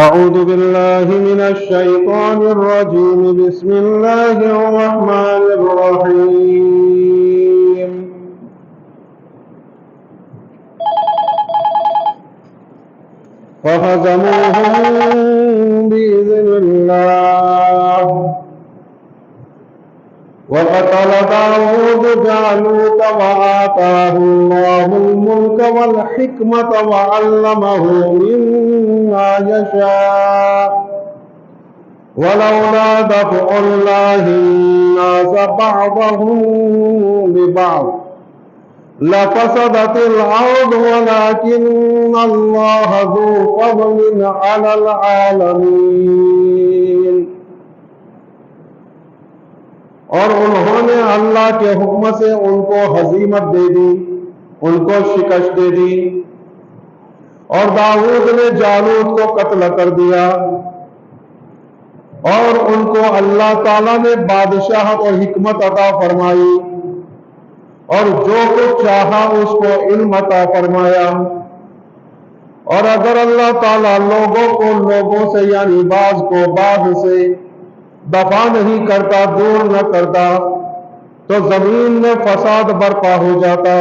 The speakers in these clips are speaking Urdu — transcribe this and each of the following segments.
أعوذ بالله من الشيطان الرجيم. بسم الله الرحمن الرحيم. فهزموهم بإذن الله وقتل داود جالوت وآتاه الله الملك والحكمة وعلمه مما يشاء ولولا دفع الله الناس بعضهم ببعض لفسدت الأرض ولكن الله ذو فضل على العالمين. اور انہوں نے اللہ کے حکم سے ان کو ہزیمت دے دی، ان کو شکست دے دی، اور داؤد نے جالوت کو قتل کر دیا، اور ان کو اللہ تعالیٰ نے بادشاہت اور حکمت عطا فرمائی، اور جو کچھ چاہا اس کو علم عطا فرمایا. اور اگر اللہ تعالیٰ لوگوں کو لوگوں سے یعنی بعض کو بعض سے دفع نہیں کرتا، دور نہ کرتا، تو زمین میں فساد برپا ہو جاتا.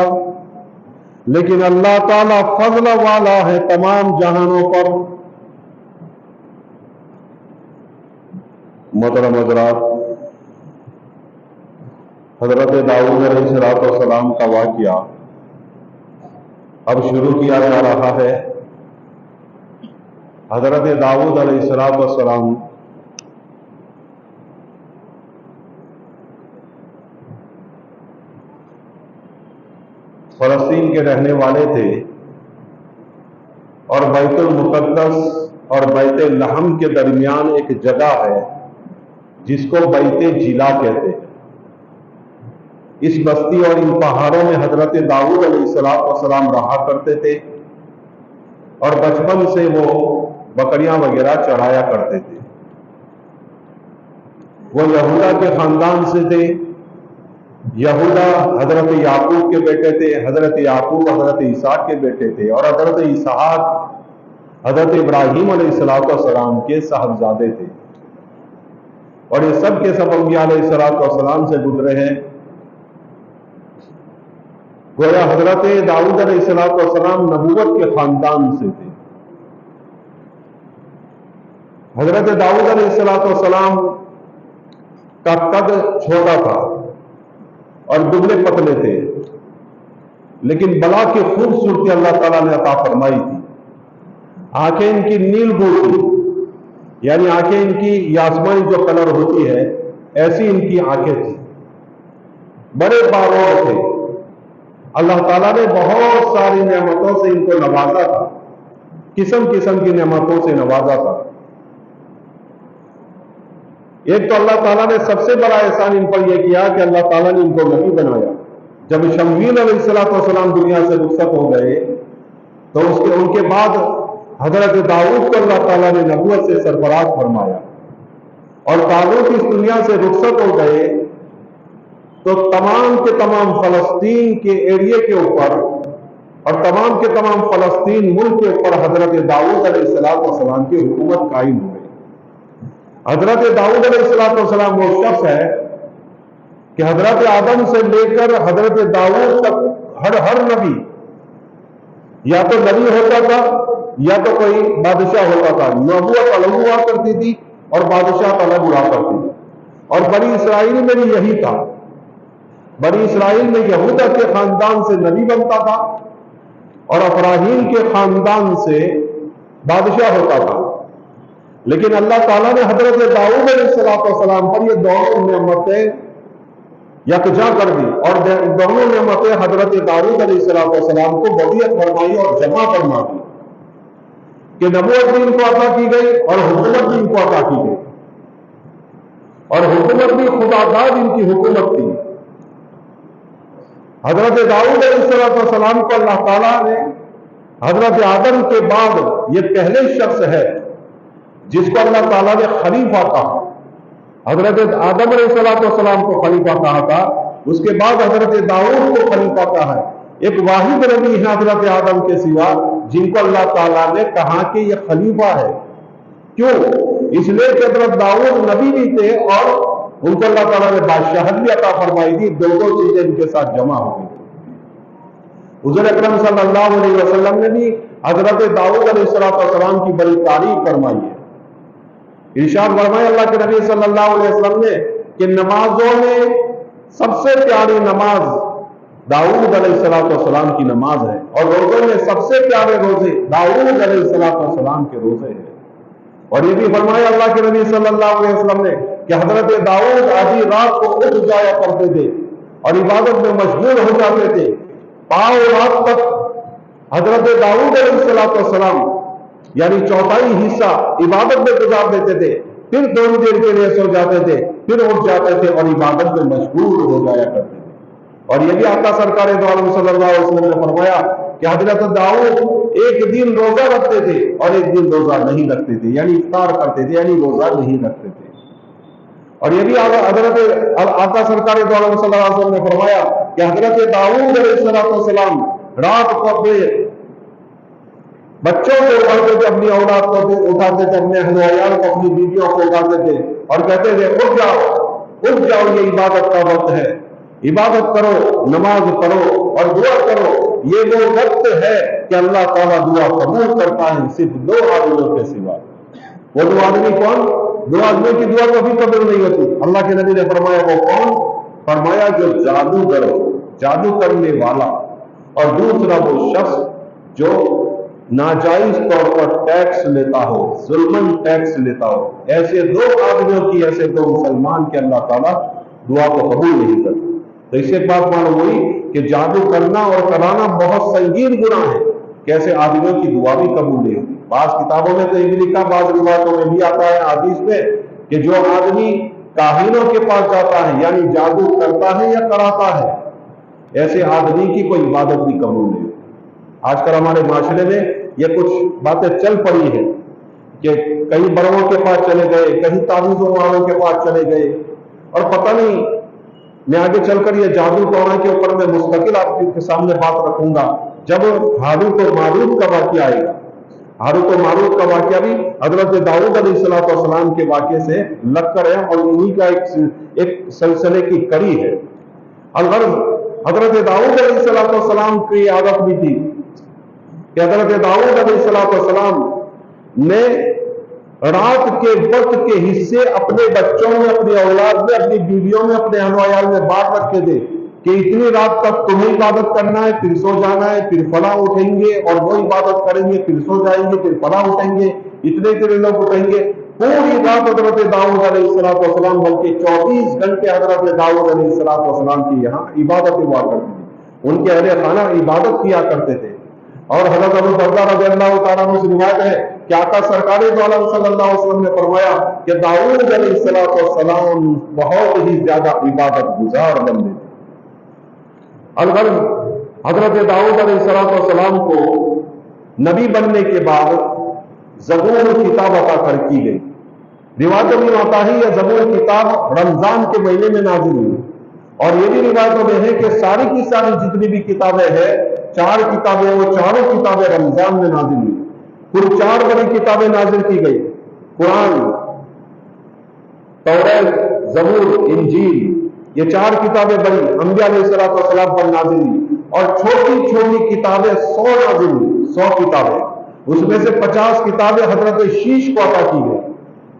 لیکن اللہ تعالیٰ فضل والا ہے تمام جہانوں پر. محترم حضرات، حضرت داؤد علیہ السلام کا واقعہ اب شروع کیا جا رہا ہے. حضرت داؤد علیہ السلام فلسطین کے رہنے والے تھے، اور بیت المقدس اور بیت لحم کے درمیان ایک جگہ ہے جس کو بیت جیلا کہتے ہیں. اس بستی اور ان پہاڑوں میں حضرت داؤد علیہ السلام رہا کرتے تھے، اور بچپن سے وہ بکریاں وغیرہ چڑھایا کرتے تھے. وہ یہودا کے خاندان سے تھے. یہودا حضرت یعقوب کے بیٹے تھے، حضرت یعقوب حضرت اسحاق کے بیٹے تھے، اور حضرت اسحاق حضرت ابراہیم علیہ السلام کے صاحبزادے تھے. اور یہ سب کے سب انبیاء علیہ السلام سے گزرے ہیں. گویا حضرت داؤد علیہ السلام نبوت کے خاندان سے تھے. حضرت داؤد علیہ السلام کا قد چھوٹا تھا اور دبلے پتلے تھے، لیکن بلا کی خوبصورتی اللہ تعالیٰ نے عطا فرمائی تھی. آنکھیں ان کی نیل بو تھی، یعنی آنکھیں ان کی آسمانی جو کلر ہوتی ہے ایسی ان کی آنکھیں تھی. بڑے باروڑ تھے. اللہ تعالیٰ نے بہت ساری نعمتوں سے ان کو نوازا تھا، قسم قسم کی نعمتوں سے نوازا تھا. ایک تو اللہ تعالیٰ نے سب سے بڑا احسان ان پر یہ کیا کہ اللہ تعالیٰ نے ان کو نبی بنایا. جب شمویل علیہ السلام دنیا سے رخصت ہو گئے تو ان کے بعد حضرت داؤد کو اللہ تعالیٰ نے نبوت سے سرفراز فرمایا. اور داؤد اس دنیا سے رخصت ہو گئے تو تمام کے تمام فلسطین کے ایریے کے اوپر اور تمام کے تمام فلسطین ملک کے اوپر حضرت داؤد علیہ السلام کی حکومت قائم ہو گئی. حضرت داؤد علیہ السلام وہ شخص ہے کہ حضرت آدم سے لے کر حضرت داؤد تک ہر نبی یا تو نبی ہوتا تھا یا تو کوئی بادشاہ ہوتا تھا. نبوت الگ ہوا کرتی تھی اور بادشاہ الگ ہوا کرتی تھی. اور بنی اسرائیل میں بھی یہی تھا. بنی اسرائیل میں یہودا کے خاندان سے نبی بنتا تھا اور ابراہیم کے خاندان سے بادشاہ ہوتا تھا. لیکن اللہ تعالیٰ نے حضرت داؤد علیہ السلام پر یہ دونوں نعمتیں یکجا کر دی، اور دونوں نعمتیں حضرت داؤد علیہ السلام کو ودیعت فرمائی اور جمع فرما دی کہ نبوت بھی ان کو عطا کی گئی اور حکومت بھی ان کو عطا کی گئی. اور حکومت بھی خدا داد ان کی حکومت تھی. حضرت داؤد علیہ السلام کو اللہ تعالیٰ نے حضرت آدم کے بعد یہ پہلے شخص ہے جس کو اللہ تعالیٰ نے خلیفہ کہا. حضرت آدم علیہ السلام کو خلیفہ کہا تھا, اس کے بعد حضرت داؤد کو خلیفہ کہا ہے. ایک واحد نبی ہے حضرت آدم کے سوا جن کو اللہ تعالیٰ نے کہا کہ یہ خلیفہ ہے. کیوں؟ اس لیے کہ حضرت داؤد نبی بھی تھے اور ان کو اللہ تعالیٰ نے بادشاہت بھی عطا فرمائی تھی. دو چیزیں ان کے ساتھ جمع ہو گئی. حضور اکرم صلی اللہ علیہ وسلم نے بھی حضرت داؤد علیہ السلام کی بڑی تعریف فرمائی ہے. ارشاد فرمایا اللہ کے نبی صلی اللہ علیہ وسلم نے کہ نمازوں میں سب سے پیاری نماز داؤد علیہ السلام کی نماز ہے, اور روزوں میں سب سے پیارے روزے داؤد علیہ السلام کے روزے ہیں. اور یہ بھی فرمایا اللہ کے نبی صلی اللہ علیہ وسلم نے کہ حضرت داؤد آدھی رات کو اٹھ جایا کرتے تھے اور عبادت میں مشغول ہو جاتے تھے. پاؤ رات تک حضرت داؤد علیہ السلام یعنی چوتھائی حصہ عبادت میں گزار دیتے تھے, پھر تھوڑی دیر کے لیے سو جاتے تھے, پھر اٹھ جاتے تھے اور عبادت میں مشغول ہو جایا کرتے تھے. اور یہ بھی آقا سرکار دو عالم صلی اللہ علیہ وسلم نے فرمایا کہ حضرت داؤد ایک دن روزہ رکھتے تھے اور ایک دن روزہ نہیں رکھتے تھے, یعنی افطار کرتے تھے یعنی روزہ نہیں رکھتے تھے. اور یہ بھی حضرت آقا سرکار دو عالم صلی اللہ علیہ وسلم نے فرمایا کہ حضرت داؤد علیہ السلام رات کو اپنے بچوں کو اٹھاتے تھے, اپنی اولاد کو اٹھاتے تھے, اپنے اہل عیال کو, اپنی بیویوں کو اٹھاتے تھے اور کہتے تھے اٹھ جاؤ, یہ عبادت کا وقت ہے, عبادت کرو, نماز پڑھو اور دعا کرو. یہ وہ وقت ہے کہ اللہ تعالیٰ دعا قبول کرتا ہے صرف دو آدمیوں کے سوا. وہ دو آدمی کون؟ دو آدمیوں کی دعا کبھی قبول نہیں ہوتی. اللہ کے نبی نے فرمایا وہ کون؟ فرمایا جو جادوگر ہو, جادو کرنے والا, اور دوسرا وہ شخص جو ناجائز طور پر ٹیکس لیتا ہو, ظلمن ٹیکس لیتا ہو. ایسے دو آدمیوں کی, ایسے دو مسلمان کے اللہ تعالیٰ دعا کو قبول نہیں کرتا. تو اس سے بات معلوم ہوئی کہ جادو کرنا اور کرانا بہت سنگین گناہ ہے کہ ایسے آدمیوں کی دعا بھی قبول نہیں ہوتی. بعض کتابوں میں تو یہ بھی لکھا, بعض روایتوں میں بھی آتا ہے حدیث میں کہ جو آدمی کاہنوں کے پاس جاتا ہے یعنی جادو کرتا ہے یا کراتا ہے, ایسے آدمی کی کوئی عبادت بھی قبول نہیں ہوتی. آج کل ہمارے معاشرے میں یہ کچھ باتیں چل پڑی ہیں کہ کئی بڑوں کے پاس چلے گئے, کہیں تعویذوں والوں کے پاس چلے گئے, اور پتہ نہیں, میں آگے چل کر یہ جادو ٹونا کے اوپر میں مستقل آپ کے سامنے بات رکھوں گا جب ہاروت و ماروت کا واقعہ آئے گا. ہاروت و ماروت کا واقعہ بھی حضرت داؤد علیہ السلام کے واقعے سے لگ کر ہے اور انہی کا ایک سلسلے کی کڑی ہے. الغرض حضرت داؤد علیہ السلام کی عادت بھی تھی کہ حضرت داؤد علیہ السلام نے رات کے وقت کے حصے اپنے بچوں میں, اپنی اولاد میں, اپنی بیویوں میں, اپنے اہل وعیال میں بانٹ رکھے تھے کہ اتنی رات تک تمہیں عبادت کرنا ہے, پھر سو جانا ہے, پھر فلاں اٹھیں گے اور وہ عبادت کریں گے, پھر سو جائیں گے, پھر فلاں اٹھیں گے, اتنے لوگ اٹھیں گے. پوری رات حضرت داؤد علیہ السلام بلکہ 24 گھنٹے حضرت داؤد علیہ السلام کی یہاں عبادت ہوا کرتی تھی. ان کے اہل خانہ عبادت کیا کرتے تھے. اور حضرت ابو درداء رضی اللہ تعالیٰ عنہ سے روایت ہے کہ آقا سرکار دو عالم صلی اللہ علیہ وسلم نے فرمایا کہ داؤد علیہ السلام بہت ہی زیادہ عبادت گزار بندے تھے. الغرض حضرت داؤد علیہ السلام کو نبی بننے کے بعد زبور کتاب عطا کر کی گئی. روایتوں میں آتا ہے یہ زبور کتاب رمضان کے مہینے میں نازل ہوئی, اور یہ بھی روایتوں میں ہے کہ ساری کی ساری جتنی بھی کتابیں ہیں, 4 کتابیں, وہ چاروں کتابیں رمضان میں نازل ہوئی. پھر 4 بڑی کتابیں نازل کی گئی, قرآن, توریت, زبور, انجیل. یہ 4 کتابیں بڑی انبیاء علیہ السلام پر نازل ہوئی, اور چھوٹی چھوٹی کتابیں 100 نازل ہوئی, 100 کتابیں. اس میں سے 50 کتابیں حضرت شیش کو عطا کی گئی,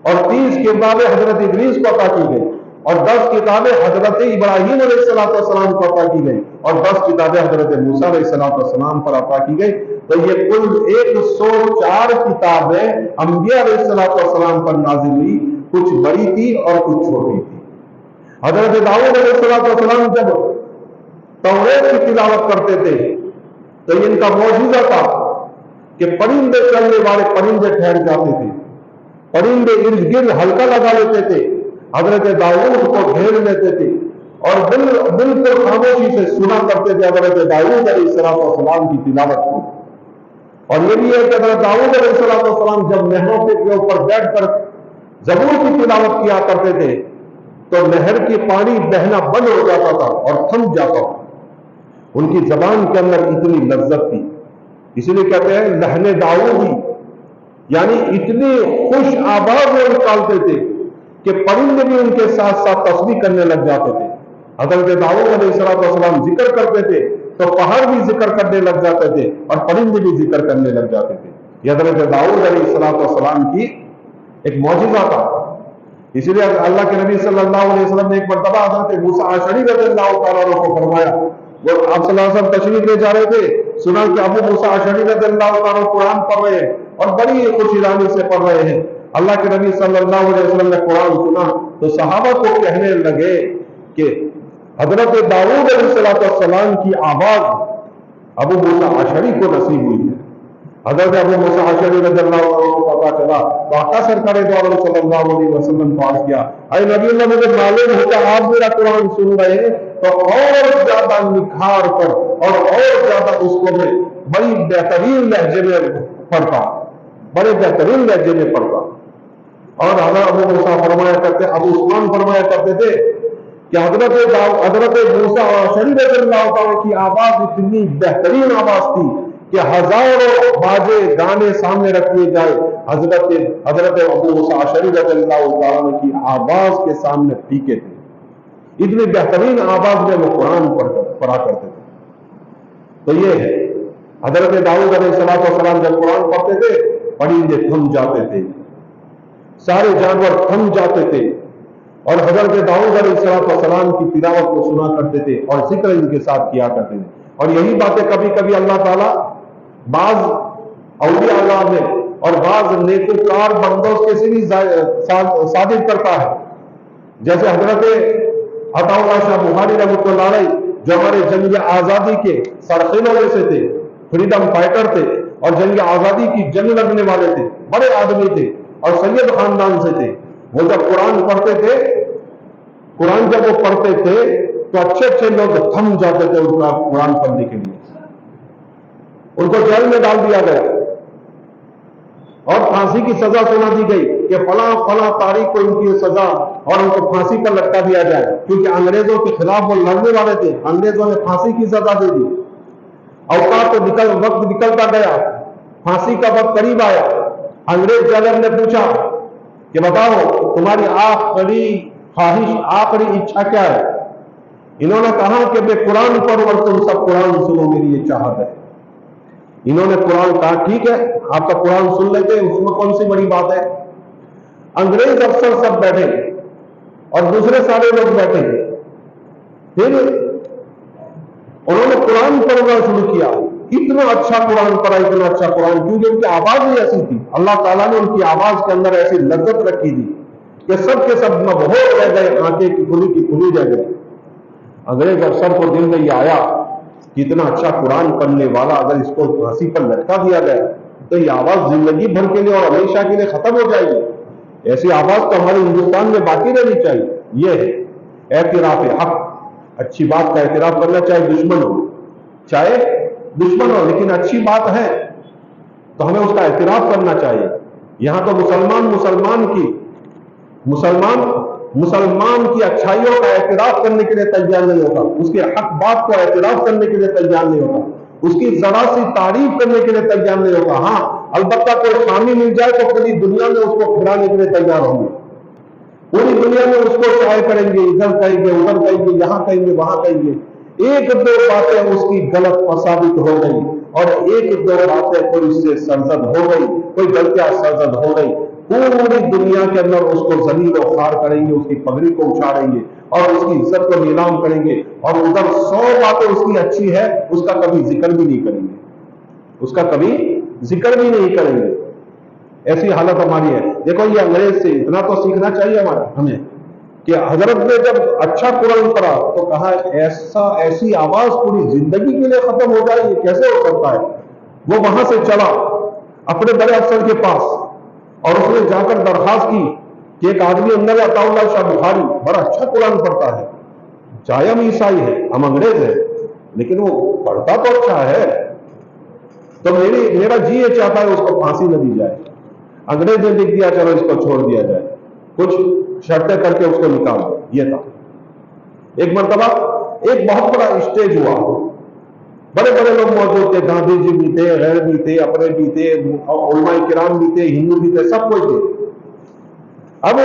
اور 30 کتابیں حضرت ادریس کو عطا کی گئی, اور 10 کتابیں حضرت ابراہیم علیہ السلام کو عطا کی گئی, اور 10 کتابیں حضرت موسیٰ علیہ السلام پر عطا کی گئی. تو یہ کل 104 کتابیں انبیاء علیہ السلام پر نازل ہوئی. کچھ بڑی تھی اور کچھ چھوٹی تھی. حضرت داؤد علیہ السلام جب توریت کی تلاوت کرتے تھے تو ان کا معجزہ تھا کہ پرندے چلنے والے پرندے ٹھہر جاتے تھے, پرندے ارد گرد حلقہ لگا لیتے تھے, حضرت داؤد کو گھیر لیتے تھے, اور بالکل خاموشی سے سنا کرتے تھے حضرت داؤد علیہ السلام کی تلاوت کو. اور یہ بھی ہے کہ حضرت داؤد علیہ السلام جب نہروں کے اوپر بیٹھ کر زبور کی تلاوت کیا کرتے تھے تو نہر کی پانی بہنا بند ہو جاتا تھا اور تھم جاتا تھا. ان کی زبان کے اندر اتنی لذت تھی، اسی لیے کہتے ہیں لہن داؤدی، یعنی اتنی خوش آواز میں نکالتے تھے کہ پرندے بھی ان کے ساتھ ساتھ تسبیح کرنے لگ جاتے تھے. حضرت داؤد علیہ السلام ذکر کرتے تھے تو پہاڑ بھی ذکر کرنے لگ جاتے تھے اور پرندے بھی ذکر کرنے لگ جاتے تھے. یہ حضرت داؤد علیہ السلام کی ایک معجزہ تھا. اسی لیے اللہ کے نبی صلی اللہ علیہ وسلم نے ایک مرتبہ حضرت موسیٰ اشعری رضی اللہ تعالیٰ عنہ کو فرمایا، وہ آپ صلی اللہ علیہ وسلم تشریف لے جا رہے تھے، سنا کہ ابو موسیٰ اشعری رضی اللہ تعالیٰ عنہ قرآن پڑھ رہے ہیں اور بڑی خوشیرانی سے پڑھ رہے ہیں. اللہ کے نبی صلی اللہ علیہ وسلم نے قرآن سنا تو صحابہ کو کہنے لگے کہ حضرت داؤد علیہ السلام کی آواز ابو موسیٰ اشعری کو نصیب ہوئی ہے. حضرت ابو موسیٰ اشعری رضی اللہ عنہ کو پتا چلا تو آقا سرکار دو عالم صلی اللہ علیہ وسلم کو عرض کیا، اے نبی اللہ، مجھے معلوم ہے کہ آپ میرا قرآن سن رہے ہیں تو اور زیادہ نکھار کر اور زیادہ اس کو میں بڑی بہترین لہجے میں پڑھتا، بڑے بہترین لہجے میں پڑھتا. اور حضرت ابو موسیٰ فرمایا کرتے، ابو عثمان فرمایا کرتے تھے کہ حضرت موسیٰ اشعری رضی اللہ تعالیٰ کی آواز اتنی بہترین آواز تھی کہ ہزاروں باجے گانے سامنے رکھ لیے جائے، حضرت ابو موسیٰ اشعری رضی اللہ تعالیٰ کی آواز کے سامنے پھیکے تھے. اتنی بہترین آواز میں وہ قرآن پڑھا کرتے تھے. تو یہ ہے حضرت داؤد علیہ السلام جب قرآن پڑھتے تھے پرندے تھم جاتے تھے، سارے جانور تھم جاتے تھے اور حضرت داؤد علیہ السلام کی تلاوت کو سنا کرتے تھے اور ذکر ان کے ساتھ کیا کرتے تھے. اور یہی باتیں کبھی کبھی اللہ تعالیٰ بعض اولیاء اللہ میں اور بعض نیکوکار بندوں کے سے بھی صادق کرتا ہے. جیسے حضرت عطا اللہ شاہ بخاری رحمۃ اللہ علیہ جو ہمارے جنگ آزادی کے سرخیلوں میں سے تھے، فریڈم فائٹر تھے اور جنگ آزادی کی جنگ لڑنے والے تھے، بڑے آدمی تھے اور سید خاندان سے تھے. وہ جب قرآن پڑھتے تھے، قرآن جب وہ پڑھتے تھے تو اچھے لوگ تھم جاتے تھے ان کا قرآن پڑھنے کے لیے. ان کو جیل میں ڈال دیا گیا اور پھانسی کی سزا سنا دی گئی کہ فلاں تاریخ کو ان کی سزا اور ان کو پھانسی پر لٹکا دیا جائے، کیونکہ انگریزوں کے خلاف وہ لڑنے والے تھے. انگریزوں نے پھانسی کی سزا دے دی. اوقات وقت نکلتا گیا، پھانسی کا وقت قریب آیا. انگریز جج نے پوچھا کہ بتاؤ تمہاری آخری خواہش، آخری اچھا کیا ہے؟ انہوں نے کہا کہ میں قرآن پڑھوں اور تم سب قرآن سنو، میری یہ چاہت ہے. انہوں نے قرآن کہا ٹھیک ہے آپ کا قرآن سن لیتے ہیں، اس میں کون سی بڑی بات ہے. انگریز افسر سب بیٹھے اور دوسرے سارے لوگ بیٹھے، پھر انہوں نے قرآن پڑھنا شروع کیا. اتنا اچھا قرآن پڑھا، اتنا اچھا قرآن، کیونکہ ان کی آواز ہی ایسی تھی. اللہ تعالیٰ نے ان کی آواز کے اندر ایسی لذت رکھی تھی کہ سب کے سب مبہوت رہ گئے، آنکھیں کی کھلی رہ گئے. انگریز افسر کو دل میں یہ آیا کہ اتنا اچھا قرآن پڑھنے والا اگر اس کو پھانسی پر لٹکا دیا گیا تو یہ آواز زندگی بھر کے لیے اور ہمیشہ کے لیے ختم ہو جائے گی. ایسی آواز تو ہمارے ہندوستان میں باقی رہنی چاہیے. یہ ہے اعتراف حق، اچھی بات کا اعتراف کرنا، چاہے دشمن ہو لیکن اچھی بات ہے تو ہمیں اس کا اعتراف کرنا چاہیے. یہاں تو مسلمان کی اچھائیوں کا اعتراف کرنے کے لیے تیار نہیں ہوتا، اس کے حق بات کو اعتراف کرنے کے لیے تیار نہیں ہوتا، اس کی ذرا سی تعریف کرنے کے لیے تیار نہیں ہوتا. ہاں البتہ کوئی خامی مل جائے تو پوری دنیا میں اس کو کھلانے کے لیے تیار ہوں گے، پوری دنیا میں اس کو شائع کریں گے، ادھر کہیں گے، ادھر کہیں گے، یہاں کہیں گے، وہاں کہیں گے. ایک دو باتیں اس کی غلط ثابت ہو گئی اور ایک دو باتیں کوئی اس سے سرزد ہو گئی، کوئی غلطیاں سرزد ہو گئی، پوری دنیا کے اندر اس کو ذلیل و خوار کریں گے، اس کی پگڑی کو اچھاڑیں گے اور اس کی عزت کو نیلام کریں گے. اور ادھر 100 باتیں اس کی اچھی ہے، اس کا کبھی ذکر بھی نہیں کریں گے، اس کا کبھی ذکر بھی نہیں کریں گے. ایسی حالت ہماری ہے. دیکھو یہ انگریز سے اتنا تو سیکھنا چاہیے ہمیں کہ حضرت نے جب اچھا قرآن پڑھا تو کہا ایسی آواز پوری زندگی کے لیے ختم ہو جائے، یہ کیسے ہو سکتا ہے. وہ وہاں سے چلا اپنے بڑے افسر کے پاس اور اس نے جا کر درخواست کی کہ ایک آدمی اندر عطا اللہ شاہ بخاری بڑا اچھا قرآن پڑھتا ہے، چاہے ہم عیسائی ہیں، ہم انگریز ہیں، لیکن وہ پڑھتا تو اچھا ہے، تو میرا جی یہ چاہتا ہے اس کو پھانسی نہ دی جائے۔ انگریز نے لکھ دیا چلو اس کو چھوڑ دیا جائے، کچھ شرطیں کر کے اس کو نکال دو، یہ تھا۔ ایک مرتبہ ایک بہت بڑا اسٹیج ہوا، بڑے بڑے لوگ موجود تھے، گاندھی جی بھی تھے، غیر بھی تھے، اپنے بھی تھے، علماء کرام بھی تھے، ہندو بھی تھے، سب کوئی تھے۔ اب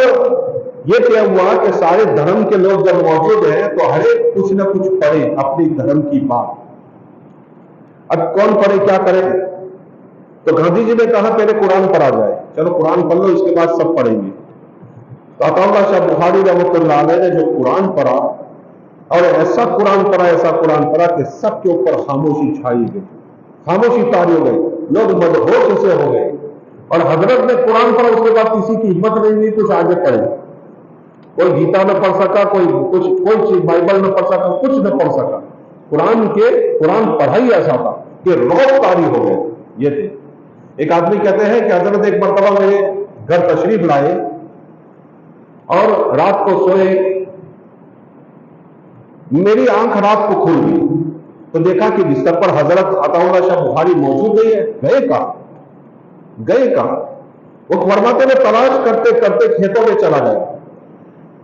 یہ طے ہوا کہ سارے دھرم کے لوگ جب موجود ہیں تو ہر ایک کچھ نہ کچھ پڑھے اپنی دھرم کی بات۔ اب کون پڑھے، کیا کرے؟ تو گاندھی جی نے کہا پہلے قرآن پڑھا جائے، چلو قرآن پڑھ لو، اس کے بعد سب پڑھیں گے۔ تو عطا اللہ شاہ بخاری رحمۃ اللہ علیہ نے جو قرآن پڑھا، اور ایسا قرآن پڑھا کہ سب کے اوپر خاموشی چھائی گئی، خاموشی طاری ہو گئی، لوگ مدہوش سے ہو گئے۔ اور حضرت نے قرآن پڑھا، اس کے بعد کسی کی ہمت نہیں ہوئی کچھ آگے پڑھے۔ کوئی گیتا نہ پڑھ سکا، کوئی چیز بائبل نہ پڑھ سکا، کچھ نہ پڑھ سکا۔ قرآن پڑھا ہی ایسا تھا کہ روح طاری ہو گئے، یہ تھے۔ ایک آدمی کہتے ہیں کہ حضرت ایک مرتبہ میرے گھر تشریف لائے اور رات کو سوئے، میری آنکھ رات کو کھل گئی تو دیکھا کہ بستر پر حضرت عطا اللہ شاہ بخاری موجود نہیں ہے۔ گئے کہاں؟ وہ فرماتے میں تلاش کرتے کرتے کھیتوں میں چلا گیا،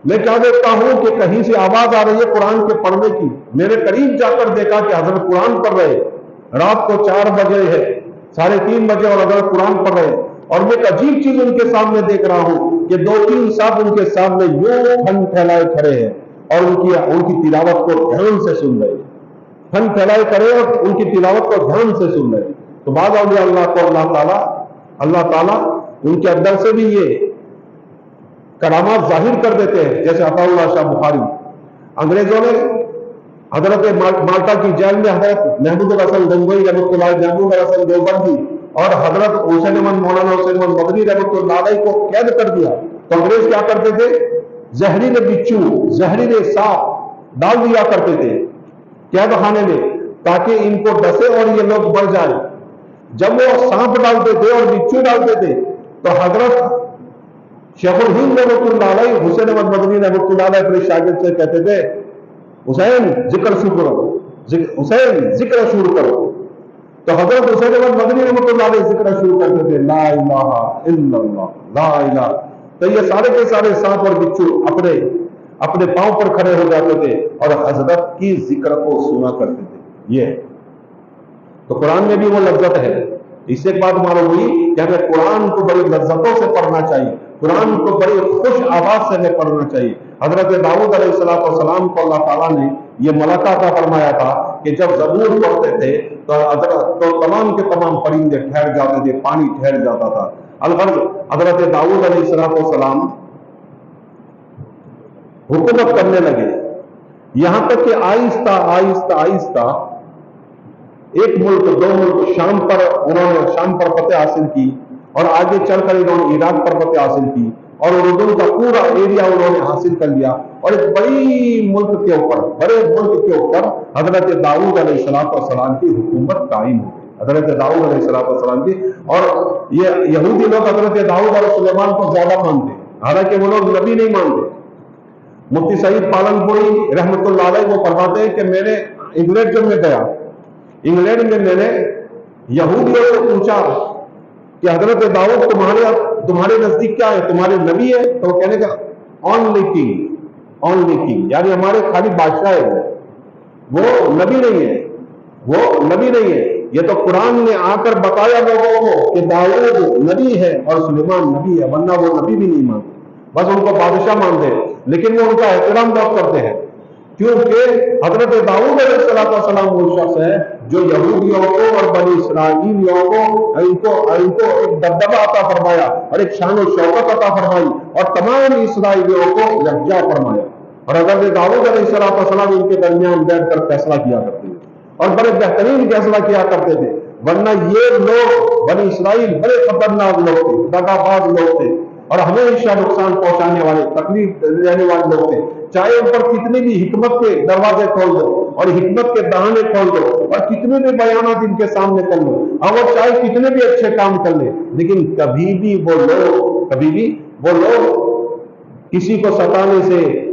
میں کیا دیکھتا ہوں کہ کہیں سے آواز آ رہی ہے قرآن کے پڑھنے کی۔ میرے قریب جا کر دیکھا کہ حضرت قرآن پڑھ رہے، رات کو 4 بجے ہے، 3:30 بجے، اور حضرت قرآن پڑھ رہے۔ اور میں ایک عجیب چیز ان کے سامنے دیکھ رہا ہوں کہ 2-3 صاحب ان کے سامنے یوں پھن پھیلائے کھڑے ہیں اور ان کی تلاوت کو دھیان سے سن رہے، پھن پھیلائے کھڑے اور ان کی تلاوت کو دھیان سے سن رہے۔ تو بعض اولیاء اللہ کو اللہ تعالیٰ ان کے اندر سے بھی یہ کرامات ظاہر کر دیتے ہیں، جیسے عطا اللہ شاہ بخاری۔ انگریزوں نے حضرت مالٹا کی جیل میں حضرت محمود الحسن گنگوئی رحمۃ اللہ علیہ، محمود الحسن دیوبندی اور حضرت مولانا حسین احمد مدنی رحمۃ اللہ علیہ کو قید کر دیا۔ تو انگریز کیا کرتے تھے؟ زہریلے بچھو، زہریلے سانپ ڈال دیا کرتے تھے قید خانے میں تاکہ ان کو ڈسے اور یہ لوگ مر جائیں۔ جب وہ سانپ ڈالتے تھے اور بچھو ڈالتے تھے تو حضرت شیخ الہند رحمۃ اللہ علیہ، حسین احمد مدنی رحمۃ اللہ علیہ اپنے شاگرد سے کہتے تھے حسین ذکر شروع کرو۔ تو حضرت حسین احمد مدنی رحمۃ اللہ علیہ ذکر شروع کرتے تھے، لا الہ الا اللہ، لا الہ۔ تو یہ سارے کے سارے سانپ اور بچھو اپنے پاؤں پر کھڑے ہو جاتے تھے اور حضرت کی ذکر کو سنا کرتے تھے۔ یہ تو قرآن میں بھی وہ لذت ہے۔ اس سے ایک بات معلوم ہوئی کہ ہمیں قرآن کو بڑی لذتوں سے پڑھنا چاہیے، قرآن کو بڑی خوش آواز سے ہمیں پڑھنا چاہیے۔ حضرت داؤد علیہ السلام کو اللہ تعالیٰ نے یہ ملکہ عطا فرمایا تھا کہ جب زبور پڑھتے تھے تو تمام کے تمام پرندے ٹھہر جاتے تھے، پانی ٹھہر جاتا تھا۔ الغرض حضرت داؤد علیہ السلام حکومت کرنے لگے، یہاں تک کہ آہستہ ایک ملک، 2 ملک، انہوں نے شام پر فتح حاصل کی اور آگے چل کر انہوں نے عراق پر فتح حاصل کی اور اردن کا پورا ایریا انہوں نے حاصل کر لیا، اور ایک بڑے ملک کے اوپر حضرت داؤد علیہ السلام کی حکومت قائم ہو گئی، حضرت داؤد علیہ السلام کی۔ اور یہ یہودی لوگ حضرت داؤد علیہ سلیمان کو زیادہ مانتے، حالانکہ وہ لوگ نبی نہیں مانتے۔ مفتی سعید پالنپوری رحمۃ اللہ علیہ وہ فرماتے ہیں کہ میں نے انگلینڈ جب میں گیا، انگلینڈ میں میں نے یہودیوں سے پوچھا کہ حضرت داؤد تمہارے نزدیک کیا ہے، تمہارے نبی ہے؟ تو وہ کہنے کا اونلی کنگ، یعنی ہمارے خالی بادشاہ ہے، وہ نبی نہیں ہے۔ یہ تو قرآن نے آ کر بتایا لوگوں کو کہ داؤد نبی ہے اور سلیمان نبی ہے، ورنہ وہ نبی بھی نہیں مانتے، بس ان کو بادشاہ مانتے ہیں، لیکن وہ ان کا احترام بہت کرتے ہیں، کیونکہ حضرت داؤد علیہ السلام وہ شخص ہے جو یہودیوں کو اور بنی اسرائیلیوں کو ان کو ایک دبدبہ عطا فرمایا اور ایک شان و شوکت عطا فرمائی اور تمام اسرائیلیوں کو یکجا فرمایا۔ اور حضرت داؤد علیہ السلام ان کے درمیان بیٹھ کر فیصلہ کیا کرتے تھے اور بڑے بہترین فیصلہ کیا کرتے تھے، ورنہ یہ لوگ بنی اسرائیل بڑے خطرناک لوگ تھے، دغاباز لوگ تھے اور ہمیشہ نقصان پہنچانے والے، تکلیف دینے والے لوگ تھے۔ چاہے ان پر کتنی بھی حکمت کے دروازے کھول دو اور حکمت کے دہانے کھول دو اور کتنے بھی بیانات ان کے سامنے کر لو اور وہ چاہے کتنے بھی اچھے کام کر لے، لیکن کبھی بھی وہ لوگ کسی کو ستانے سے